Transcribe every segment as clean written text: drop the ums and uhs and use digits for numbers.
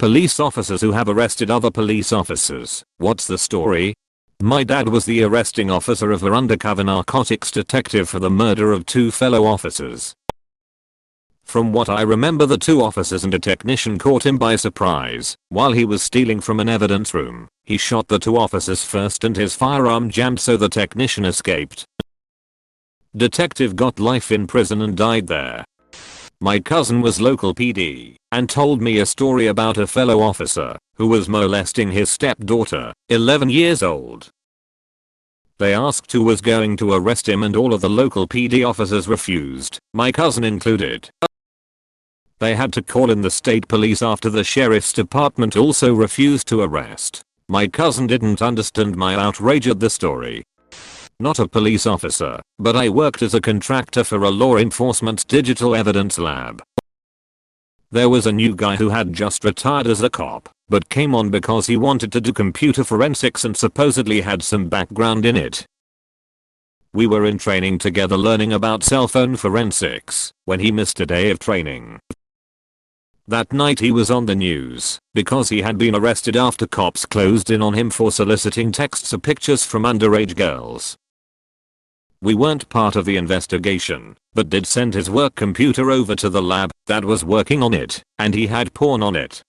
Police officers who have arrested other police officers. What's the story? My dad was the arresting officer of our undercover narcotics detective for the murder of 2 fellow officers. From what I remember, the 2 officers and a technician caught him by surprise while he was stealing from an evidence room. He shot the 2 officers first and his firearm jammed, so the technician escaped. Detective got life in prison and died there. My cousin was local PD and told me a story about a fellow officer who was molesting his stepdaughter, 11 years old. They asked who was going to arrest him and all of the local PD officers refused, my cousin included. They had to call in the state police after the sheriff's department also refused to arrest. My cousin didn't understand my outrage at the story. Not a police officer, but I worked as a contractor for a law enforcement digital evidence lab. There was a new guy who had just retired as a cop, but came on because he wanted to do computer forensics and supposedly had some background in it. We were in training together learning about cell phone forensics when he missed a day of training. That night he was on the news because he had been arrested after cops closed in on him for soliciting texts or pictures from underage girls. We weren't part of the investigation, but did send his work computer over to the lab that was working on it, and he had porn on it.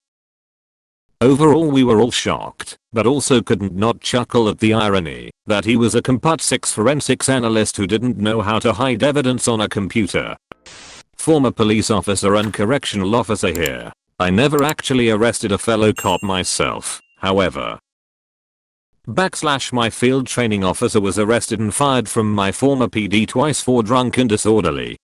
Overall we were all shocked, but also couldn't not chuckle at the irony that he was a Compat 6 forensics analyst who didn't know how to hide evidence on a computer. Former police officer and correctional officer here. I never actually arrested a fellow cop myself, however. My field training officer was arrested and fired from my former PD twice for drunk and disorderly.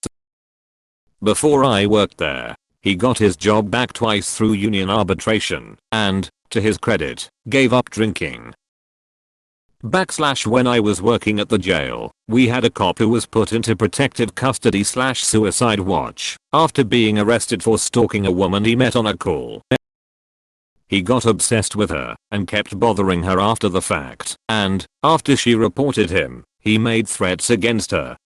Before I worked there, he got his job back twice through union arbitration and, to his credit, gave up drinking. When I was working at the jail, we had a cop who was put into protective custody / suicide watch after being arrested for stalking a woman he met on a call. He got obsessed with her and kept bothering her after the fact, and, after she reported him, he made threats against her.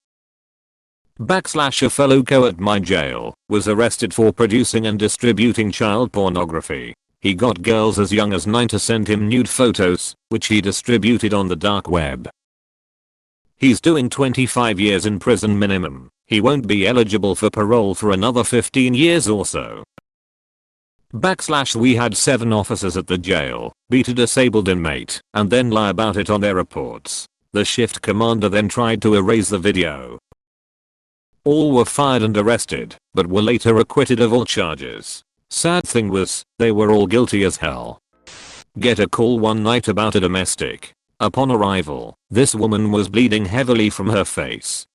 A fellow co at my jail was arrested for producing and distributing child pornography. He got girls as young as 9 to send him nude photos, which he distributed on the dark web. He's doing 25 years in prison minimum. He won't be eligible for parole for another 15 years or so. We had 7 officers at the jail beat a disabled inmate and then lie about it on their reports. The shift commander then tried to erase the video. All were fired and arrested, but were later acquitted of all charges. Sad thing was, they were all guilty as hell. Get a call one night about a domestic. Upon arrival, this woman was bleeding heavily from her face.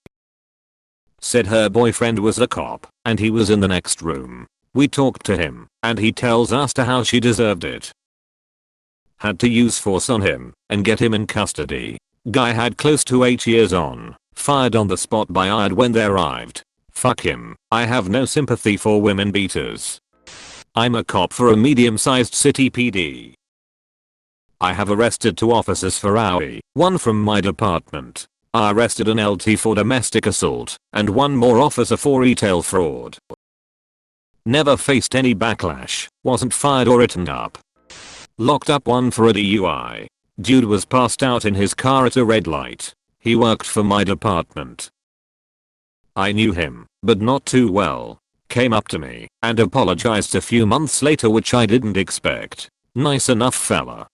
Said her boyfriend was a cop, and he was in the next room. We talked to him, and he tells us to how she deserved it. Had to use force on him, and get him in custody. Guy had close to 8 years on, fired on the spot by IAD when they arrived. Fuck him, I have no sympathy for women beaters. I'm a cop for a medium-sized city PD. I have arrested 2 officers for AUI, 1 from my department. I arrested an LT for domestic assault, and 1 more officer for retail fraud. Never faced any backlash, wasn't fired or written up. Locked up 1 for a DUI. Dude was passed out in his car at a red light. He worked for my department. I knew him, but not too well. Came up to me and apologized a few months later, which I didn't expect. Nice enough fella.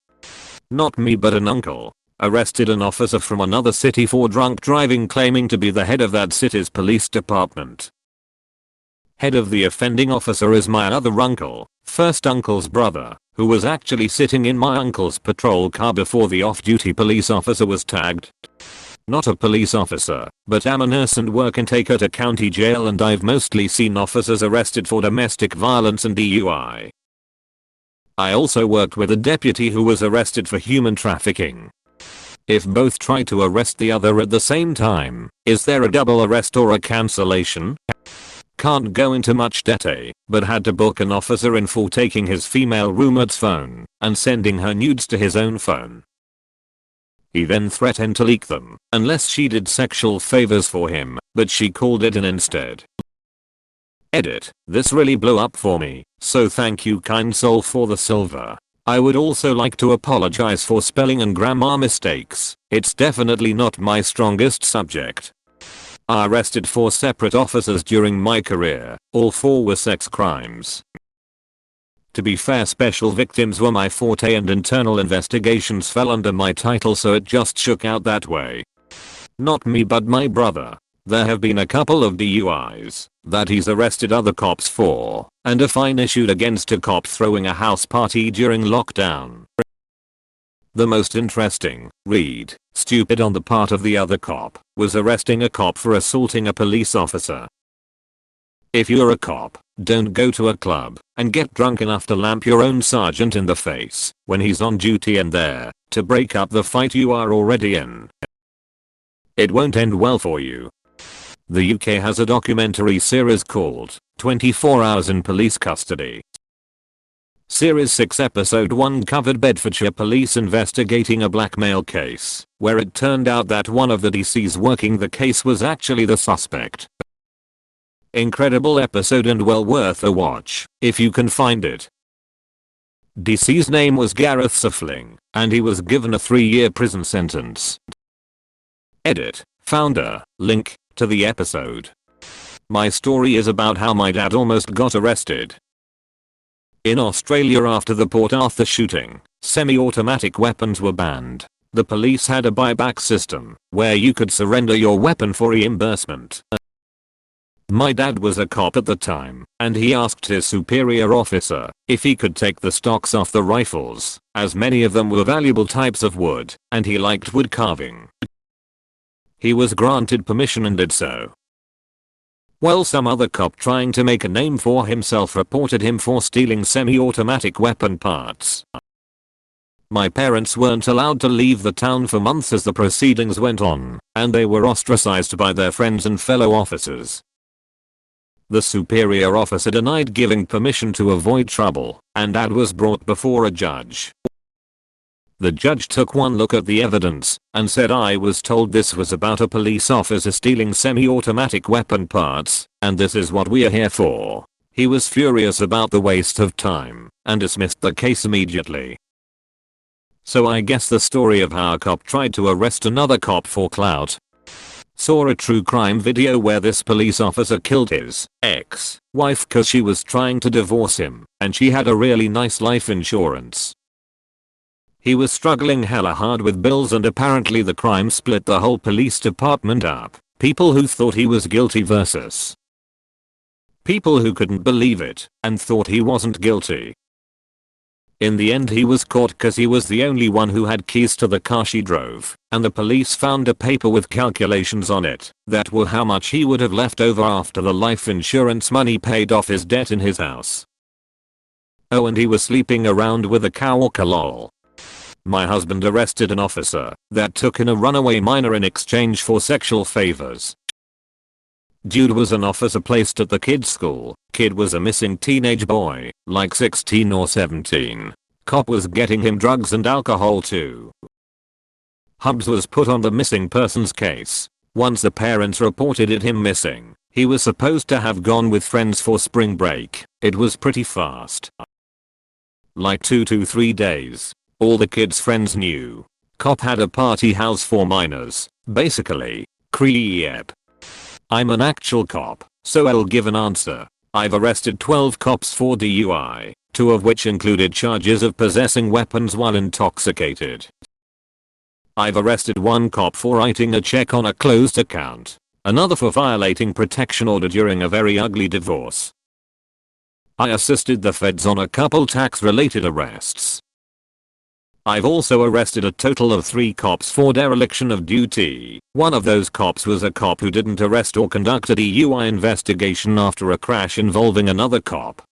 Not me but an uncle. Arrested an officer from another city for drunk driving, claiming to be the head of that city's police department. Head of the offending officer is my other uncle, first uncle's brother, who was actually sitting in my uncle's patrol car before the off-duty police officer was tagged. Not a police officer, but am a nurse and work intake at a county jail, and I've mostly seen officers arrested for domestic violence and DUI. I also worked with a deputy who was arrested for human trafficking. If both try to arrest the other at the same time, is there a double arrest or a cancellation? Can't go into much detail, but had to book an officer in for taking his female roommate's phone and sending her nudes to his own phone. He then threatened to leak them unless she did sexual favors for him, but she called it in instead. Edit. This really blew up for me, so thank you kind soul for the silver. I would also like to apologize for spelling and grammar mistakes. It's definitely not my strongest subject. I arrested 4 separate officers during my career. All 4 were sex crimes. To be fair, special victims were my forte and internal investigations fell under my title, so it just shook out that way. Not me but my brother. There have been a couple of DUIs that he's arrested other cops for, and a fine issued against a cop throwing a house party during lockdown. The most interesting, stupid on the part of the other cop, was arresting a cop for assaulting a police officer. If you're a cop, don't go to a club and get drunk enough to lamp your own sergeant in the face when he's on duty and there to break up the fight you are already in. It won't end well for you. The UK has a documentary series called 24 Hours in Police Custody. Series 6 episode 1 covered Bedfordshire police investigating a blackmail case, where it turned out that one of the DCs working the case was actually the suspect. Incredible episode and well worth a watch, if you can find it. DC's name was Gareth Suffling, and he was given a 3-year prison sentence. Edit. Founder. Link to the episode. My story is about how my dad almost got arrested. In Australia after the Port Arthur shooting, semi-automatic weapons were banned. The police had a buyback system where you could surrender your weapon for reimbursement. My dad was a cop at the time, and he asked his superior officer if he could take the stocks off the rifles, as many of them were valuable types of wood, and he liked wood carving. He was granted permission and did so. Well, some other cop trying to make a name for himself reported him for stealing semi-automatic weapon parts. My parents weren't allowed to leave the town for months as the proceedings went on, and they were ostracized by their friends and fellow officers. The superior officer denied giving permission to avoid trouble, and Dad was brought before a judge. The judge took one look at the evidence and said, I was told this was about a police officer stealing semi-automatic weapon parts, and this is what we are here for. He was furious about the waste of time and dismissed the case immediately. So I guess the story of how a cop tried to arrest another cop for clout. Saw a true crime video where this police officer killed his ex-wife cause she was trying to divorce him and she had a really nice life insurance. He was struggling hella hard with bills and apparently the crime split the whole police department up. People who thought he was guilty versus people who couldn't believe it and thought he wasn't guilty. In the end he was caught cause he was the only one who had keys to the car she drove, and the police found a paper with calculations on it that were how much he would have left over after the life insurance money paid off his debt in his house. Oh, and he was sleeping around with a coworker lol. My husband arrested an officer that took in a runaway minor in exchange for sexual favors. Dude was an officer placed at the kid's school. Kid was a missing teenage boy, like 16 or 17. Cop was getting him drugs and alcohol too. Hubs was put on the missing persons case. Once the parents reported him missing, he was supposed to have gone with friends for spring break. It was pretty fast. Like 2 to 3 days. All the kids' friends knew. Cop had a party house for minors. Basically, creep. I'm an actual cop, so I'll give an answer. I've arrested 12 cops for DUI, 2 of which included charges of possessing weapons while intoxicated. I've arrested 1 cop for writing a check on a closed account, another for violating protection order during a very ugly divorce. I assisted the feds on a couple tax-related arrests. I've also arrested a total of 3 cops for dereliction of duty. One of those cops was a cop who didn't arrest or conduct a DUI investigation after a crash involving another cop.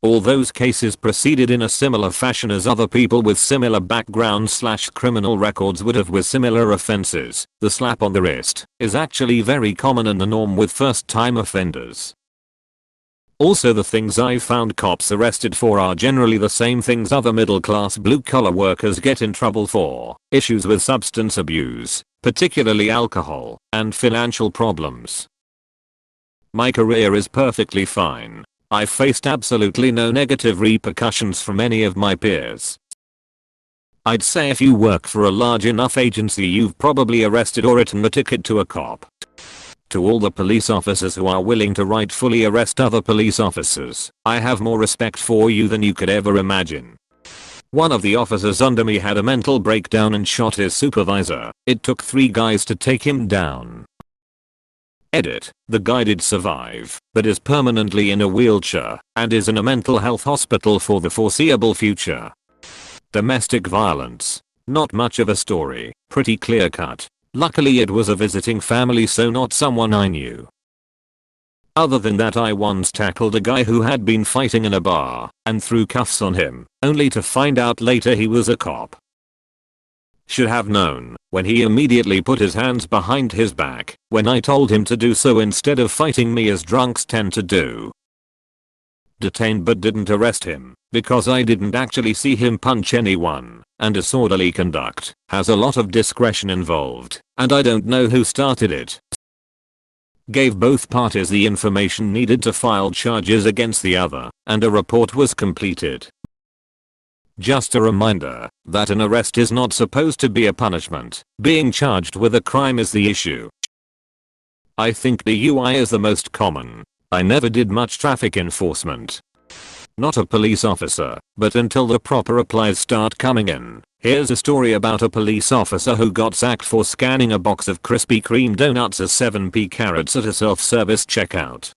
All those cases proceeded in a similar fashion as other people with similar background/criminal records would have with similar offenses. The slap on the wrist is actually very common and the norm with first-time offenders. Also, the things I've found cops arrested for are generally the same things other middle-class blue-collar workers get in trouble for: issues with substance abuse, particularly alcohol, and financial problems. My career is perfectly fine. I've faced absolutely no negative repercussions from any of my peers. I'd say if you work for a large enough agency you've probably arrested or written a ticket to a cop. To all the police officers who are willing to rightfully arrest other police officers, I have more respect for you than you could ever imagine. One of the officers under me had a mental breakdown and shot his supervisor. It took 3 guys to take him down. Edit. The guy did survive, but is permanently in a wheelchair and is in a mental health hospital for the foreseeable future. Domestic violence. Not much of a story, pretty clear cut. Luckily it was a visiting family, so not someone I knew. Other than that, I once tackled a guy who had been fighting in a bar and threw cuffs on him, only to find out later he was a cop. Should have known when he immediately put his hands behind his back when I told him to do so instead of fighting me as drunks tend to do. Detained but didn't arrest him because I didn't actually see him punch anyone, and disorderly conduct has a lot of discretion involved, and I don't know who started it. Gave both parties the information needed to file charges against the other, and a report was completed. Just a reminder that an arrest is not supposed to be a punishment. Being charged with a crime is the issue. I think DUI is the most common. I never did much traffic enforcement. Not a police officer, but until the proper replies start coming in. Here's a story about a police officer who got sacked for scanning a box of Krispy Kreme donuts as 7p carrots at a self-service checkout.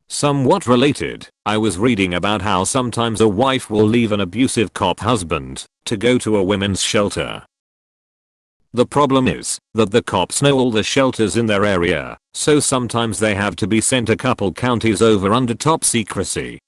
Somewhat related, I was reading about how sometimes a wife will leave an abusive cop husband to go to a women's shelter. The problem is that the cops know all the shelters in their area, so sometimes they have to be sent a couple counties over under top secrecy.